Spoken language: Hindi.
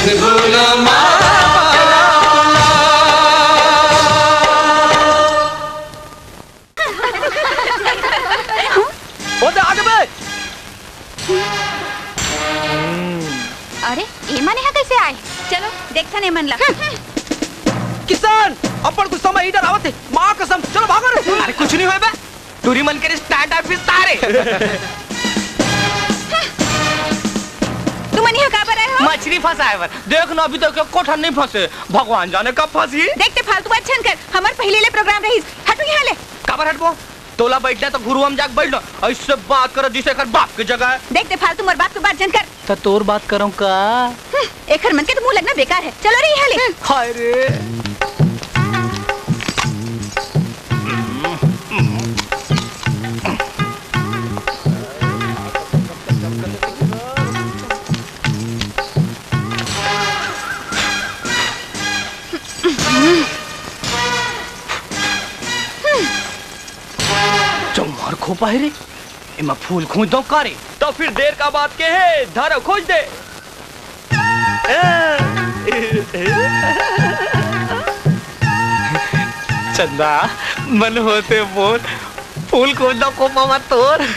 जन भूलो माँ अरे एमन यहाँ कैसे आए? चलो देखते हैं एमन ला। किसान अपन कुछ समय इधर आवत है माँ कसम चलो भागो रे। अरे कुछ नहीं हुआ बे टूरी मन के स्टार्ट ऑफिस तारे। तुम यहाँ कहाँ पर आए हो? मछली फंसाए बर देख ना अभी तक कोठा नहीं फंसे भगवान जाने कब फंसी। देखते फालतू बात छन कर हमारे पहले ले प्रोग्राम रही हटो यहाँ ले। कबर हटबो तोला बैठना तो गुरु हम जाग बैठ लो ऐसे बात करो जिसे कर बाप की जगह है। देखते फालतू मर बात को बात जन कर तो तोर बात करूं का एक मन के तो मुंह लगना बेकार है। चलो रे यहाँ ले। हाय रे चौमार खो पाए रे इमा फूल खोज दो करे तो फिर देर का बात के है धारा खोज दे। चंदा मन होते बोल फूल खोज दो को मामा तोर।